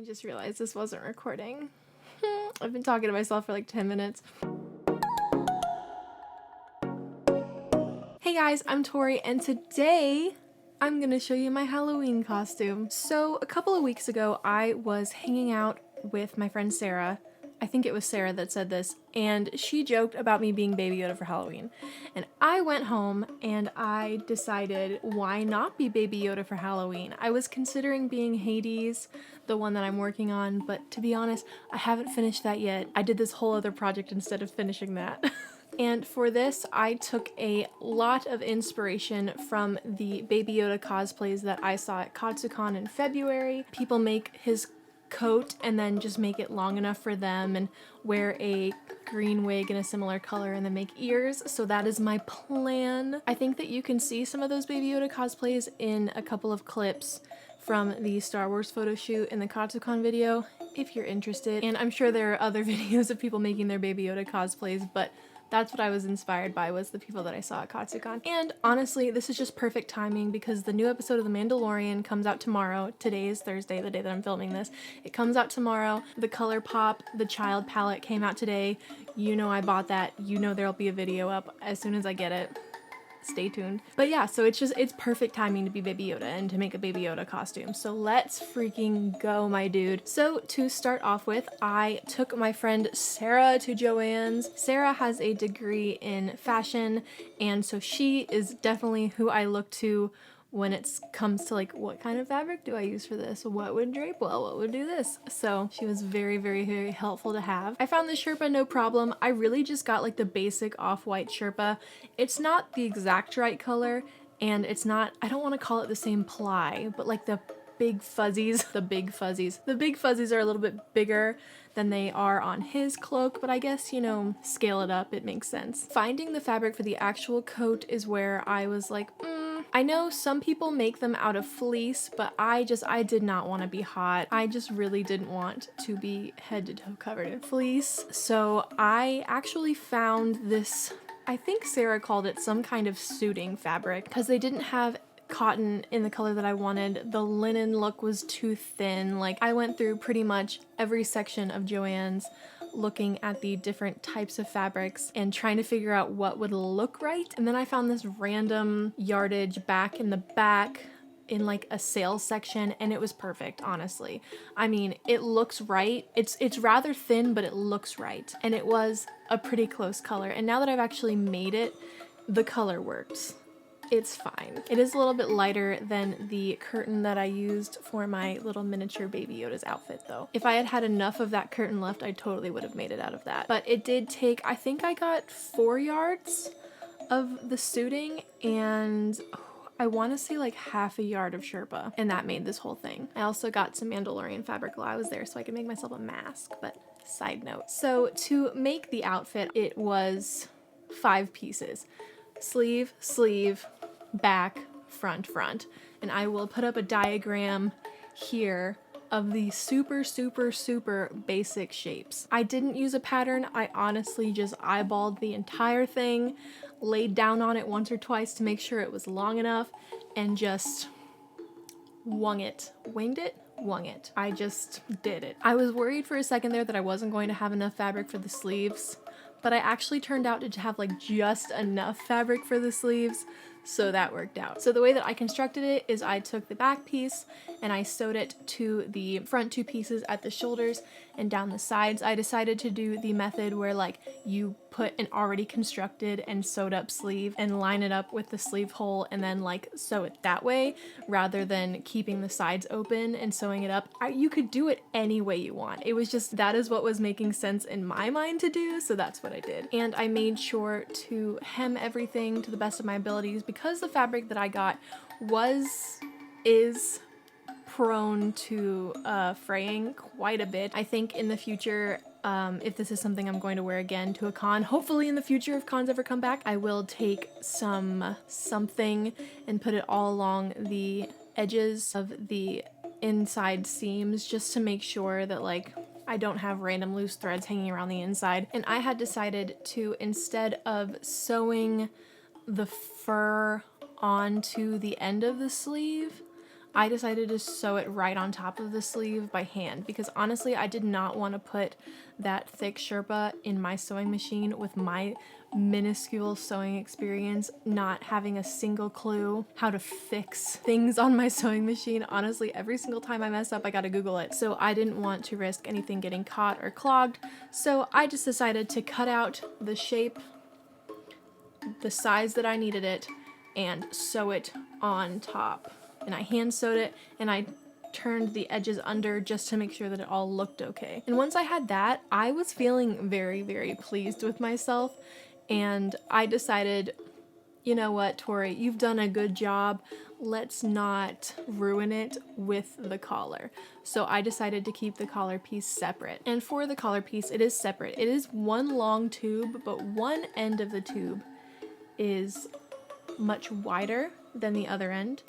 just realized this wasn't recording. I've been talking to myself for like 10 minutes. Hey guys, I'm Tori, and today I'm gonna show you my Halloween costume. So a couple of weeks ago, I was hanging out with my friend Sarah. I think it was Sarah that said this, and she joked about me being Baby Yoda for Halloween. And I went home and I decided, why not be Baby Yoda for Halloween? I was considering being Hades, the one that I'm working on, but to be honest, I haven't finished that yet. I did this whole other project instead of finishing that. And for this, I took a lot of inspiration from the Baby Yoda cosplays that I saw at Katsucon in February. People make his coat and then just make it long enough for them and wear a green wig in a similar color and then make ears. So that is my plan. I think that you can see some of those Baby Yoda cosplays in a couple of clips from the Star Wars photo shoot in the Katsucon video if you're interested. And I'm sure there are other videos of people making their Baby Yoda cosplays, but that's what I was inspired by, was the people that I saw at Katsucon. And honestly, this is just perfect timing because the new episode of The Mandalorian comes out tomorrow. Today is Thursday, the day that I'm filming this. It comes out tomorrow. The ColourPop, the child palette came out today. You know I bought that. You know there'll be a video up as soon as I get it. Stay tuned. But yeah, so it's perfect timing to be Baby Yoda and to make a Baby Yoda costume. So let's freaking go, my dude. So to start off with, I took my friend Sarah to Joann's. Sarah has a degree in fashion, and so she is definitely who I look to when it comes to like, what kind of fabric do I use for this? What would drape well? What would do this? So she was very, very, very helpful to have. I found the Sherpa no problem. I really just got like the basic off-white Sherpa. It's not the exact right color, and it's not, I don't want to call it the same ply, but like the big fuzzies, the big fuzzies are a little bit bigger than they are on his cloak, but I guess, you know, scale it up, it makes sense. Finding the fabric for the actual coat is where I was like, I know some people make them out of fleece, but I did not want to be hot. I just really didn't want to be head to toe covered in fleece. So I actually found this, I think Sarah called it some kind of suiting fabric, because they didn't have cotton in the color that I wanted. The linen look was too thin. Like, I went through pretty much every section of Joann's looking at the different types of fabrics and trying to figure out what would look right. And then I found this random yardage back in the back in like a sales section, and it was perfect, honestly. I mean, it looks right. It's rather thin, but it looks right. And it was a pretty close color. And now that I've actually made it, the color works. It's fine. It is a little bit lighter than the curtain that I used for my little miniature Baby Yoda's outfit though. If I had had enough of that curtain left, I totally would have made it out of that. But it did take, I think I got 4 yards of the suiting, and I want to say like half a yard of Sherpa, and that made this whole thing. I also got some Mandalorian fabric while I was there so I could make myself a mask, but side note. So to make the outfit, it was 5 pieces. Sleeve, sleeve, back, front, front. And I will put up a diagram here of the super, super, super basic shapes. I didn't use a pattern. I honestly just eyeballed the entire thing, laid down on it once or twice to make sure it was long enough, and just wung it. Winged it? Wung it. I just did it. I was worried for a second there that I wasn't going to have enough fabric for the sleeves, but I actually turned out to have like just enough fabric for the sleeves, so that worked out. So the way that I constructed it is I took the back piece and I sewed it to the front 2 pieces at the shoulders and down the sides. I decided to do the method where like you put an already constructed and sewed up sleeve and line it up with the sleeve hole and then like sew it that way, rather than keeping the sides open and sewing it up. You could do it any way you want. It was just, that is what was making sense in my mind to do, so that's what I did. And I made sure to hem everything to the best of my abilities because the fabric that I got is prone to fraying quite a bit. I think in the future, if this is something I'm going to wear again to a con, hopefully in the future if cons ever come back, I will take something and put it all along the edges of the inside seams just to make sure that like I don't have random loose threads hanging around the inside. And I had decided to, instead of sewing the fur onto the end of the sleeve, I decided to sew it right on top of the sleeve by hand because honestly I did not want to put that thick Sherpa in my sewing machine with my minuscule sewing experience, not having a single clue how to fix things on my sewing machine. Honestly, every single time I mess up I gotta Google it, so I didn't want to risk anything getting caught or clogged, so I just decided to cut out the shape, the size that I needed it, and sew it on top. And I hand sewed it, and I turned the edges under just to make sure that it all looked okay. And once I had that, I was feeling very, very pleased with myself, and I decided, you know what, Tori, you've done a good job. Let's not ruin it with the collar. So I decided to keep the collar piece separate. And for the collar piece, it is separate. It is one long tube, but one end of the tube is much wider than the other end,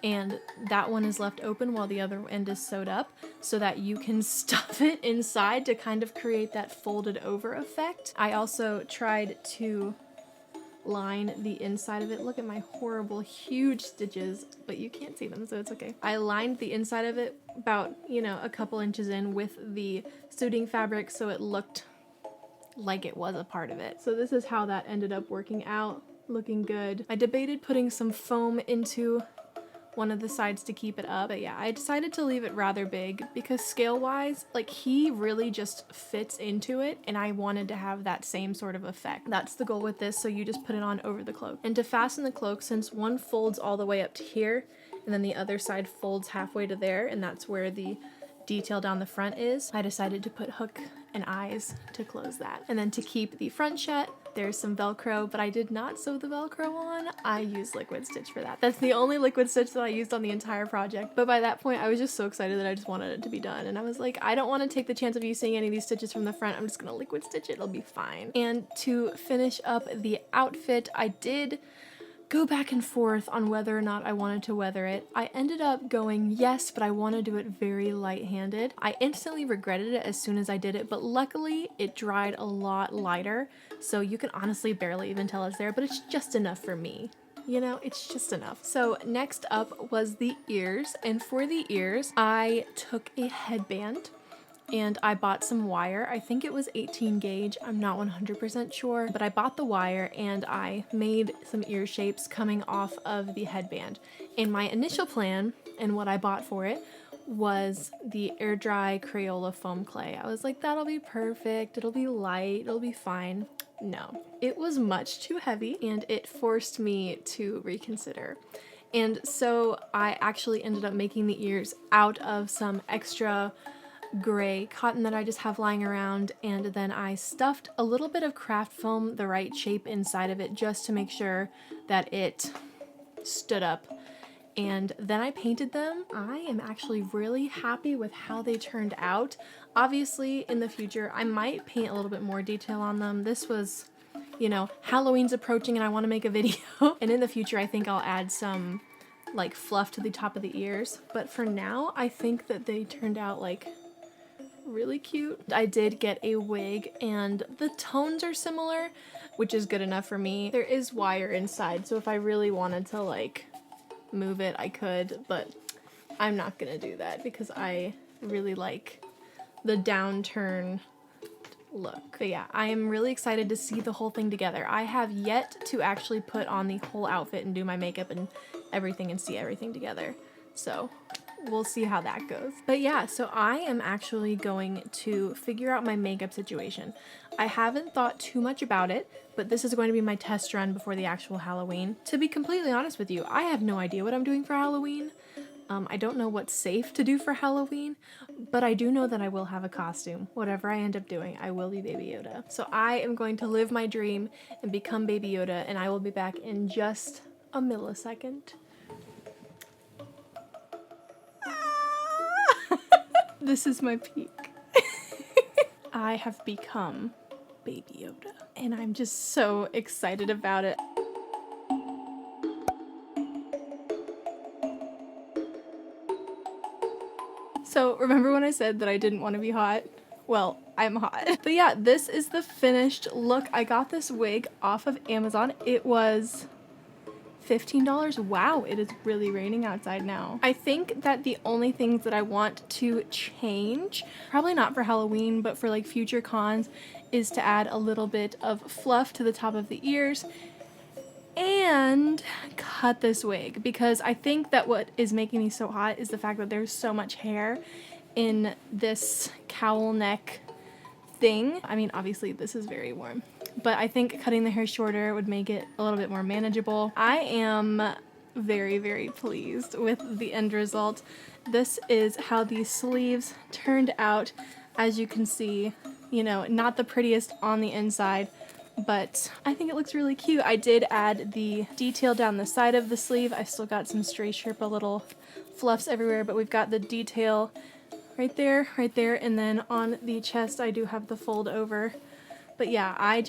and that one is left open while the other end is sewed up so that you can stuff it inside to kind of create that folded over effect. I also tried to line the inside of it. Look at my horrible huge stitches, but you can't see them, so it's okay. I lined the inside of it about, you know, a couple inches in with the suiting fabric so it looked like it was a part of it. So this is how that ended up working out, looking good. I debated putting some foam into one of the sides to keep it up, but yeah, I decided to leave it rather big because scale wise, like, he really just fits into it, and I wanted to have that same sort of effect. That's the goal with this, so you just put it on over the cloak. And to fasten the cloak, since one folds all the way up to here and then the other side folds halfway to there, and that's where the detail down the front is, I decided to put hook and eyes to close that. And then to keep the front shut, there's some Velcro, but I did not sew the Velcro on. I used liquid stitch for that. That's the only liquid stitch that I used on the entire project. But by that point, I was just so excited that I just wanted it to be done. And I was like, I don't want to take the chance of you seeing any of these stitches from the front. I'm just gonna liquid stitch it, it'll be fine. And to finish up the outfit, I did go back and forth on whether or not I wanted to weather it. I ended up going yes, but I want to do it very light-handed. I instantly regretted it as soon as I did it, but luckily it dried a lot lighter, so you can honestly barely even tell it's there, but it's just enough for me. You know, it's just enough. So next up was the ears, and for the ears, I took a headband and I bought some wire. I think it was 18 gauge, I'm not 100% sure, but I bought the wire and I made some ear shapes coming off of the headband. And my initial plan and what I bought for it was the air dry Crayola foam clay. I was like, that'll be perfect, it'll be light, it'll be fine. No, it was much too heavy and it forced me to reconsider. And so I actually ended up making the ears out of some extra gray cotton that I just have lying around, and then I stuffed a little bit of craft foam the right shape inside of it just to make sure that it stood up, and then I painted them. I am actually really happy with how they turned out. Obviously in the future I might paint a little bit more detail on them. This was, you know, Halloween's approaching and I want to make a video and in the future I think I'll add some like fluff to the top of the ears, but for now I think that they turned out like really cute. I did get a wig and the tones are similar, which is good enough for me. There is wire inside, so if I really wanted to like move it I could, but I'm not gonna do that because I really like the downturn look. But yeah, I am really excited to see the whole thing together. I have yet to actually put on the whole outfit and do my makeup and everything and see everything together, so we'll see how that goes. But yeah, so I am actually going to figure out my makeup situation. I haven't thought too much about it, but this is going to be my test run before the actual Halloween. To be completely honest with you, I have no idea what I'm doing for Halloween. I don't know what's safe to do for Halloween, but I do know that I will have a costume. Whatever I end up doing, I will be Baby Yoda. So I am going to live my dream and become Baby Yoda, and I will be back in just a millisecond. This is my peak. I have become Baby Yoda, and I'm just so excited about it. So remember when I said that I didn't want to be hot? Well, I'm hot. But yeah, this is the finished look. I got this wig off of Amazon. It was $15. Wow, it is really raining outside now. I think that the only things that I want to change, probably not for Halloween, but for like future cons, is to add a little bit of fluff to the top of the ears and cut this wig, because I think that what is making me so hot is the fact that there's so much hair in this cowl neck thing. I mean, obviously this is very warm, but I think cutting the hair shorter would make it a little bit more manageable. I am very, very pleased with the end result. This is how these sleeves turned out. As you can see, you know, not the prettiest on the inside, but I think it looks really cute. I did add the detail down the side of the sleeve. I still got some stray Sherpa little fluffs everywhere, but we've got the detail right there, and then on the chest I do have the fold over. But yeah, I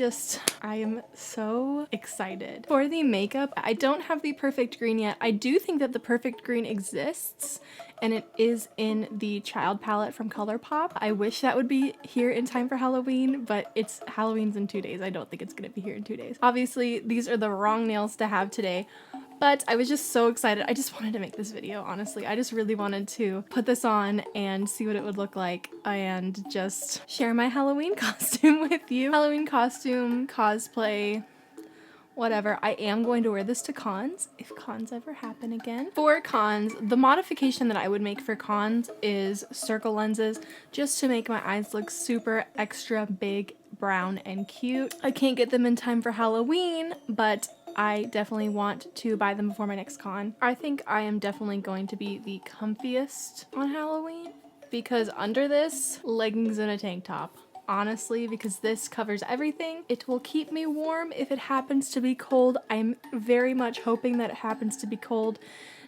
am so excited. For the makeup, I don't have the perfect green yet. I do think that the perfect green exists, and it is in the child palette from ColourPop. I wish that would be here in time for Halloween, but Halloween's in 2 days. I don't think it's gonna be here in 2 days. Obviously, these are the wrong nails to have today, but I was just so excited. I just wanted to make this video, honestly. I just really wanted to put this on and see what it would look like and just share my Halloween costume with you. Halloween costume, cosplay, whatever. I am going to wear this to cons, if cons ever happen again. For cons, the modification that I would make for cons is circle lenses, just to make my eyes look super extra big, brown, and cute. I can't get them in time for Halloween, but I definitely want to buy them before my next con. I think I am definitely going to be the comfiest on Halloween, because under this, leggings and a tank top. Honestly, because this covers everything. It will keep me warm if it happens to be cold. I'm very much hoping that it happens to be cold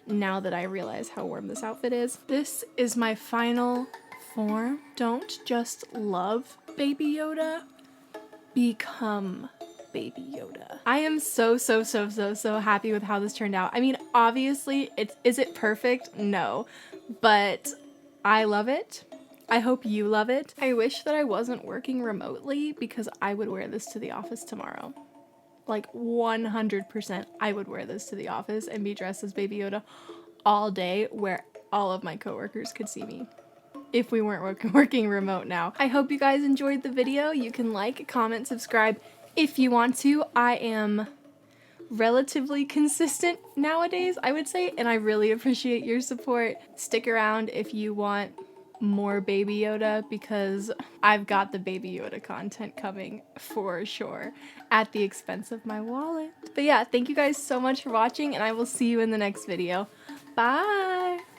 now that I realize how warm this outfit is. This is my final form. Don't just love Baby Yoda, become Baby Yoda. I am so happy with how this turned out. I mean, obviously, is it perfect? No, but I love it. I hope you love it. I wish that I wasn't working remotely, because I would wear this to the office tomorrow. Like 100% I would wear this to the office and be dressed as Baby Yoda all day, where all of my coworkers could see me if we weren't working remote now. I hope you guys enjoyed the video. You can like, comment, subscribe if you want to. I am relatively consistent nowadays, I would say, and I really appreciate your support. Stick around if you want more Baby Yoda, because I've got the Baby Yoda content coming for sure, at the expense of my wallet. But yeah, thank you guys so much for watching, and I will see you in the next video. Bye!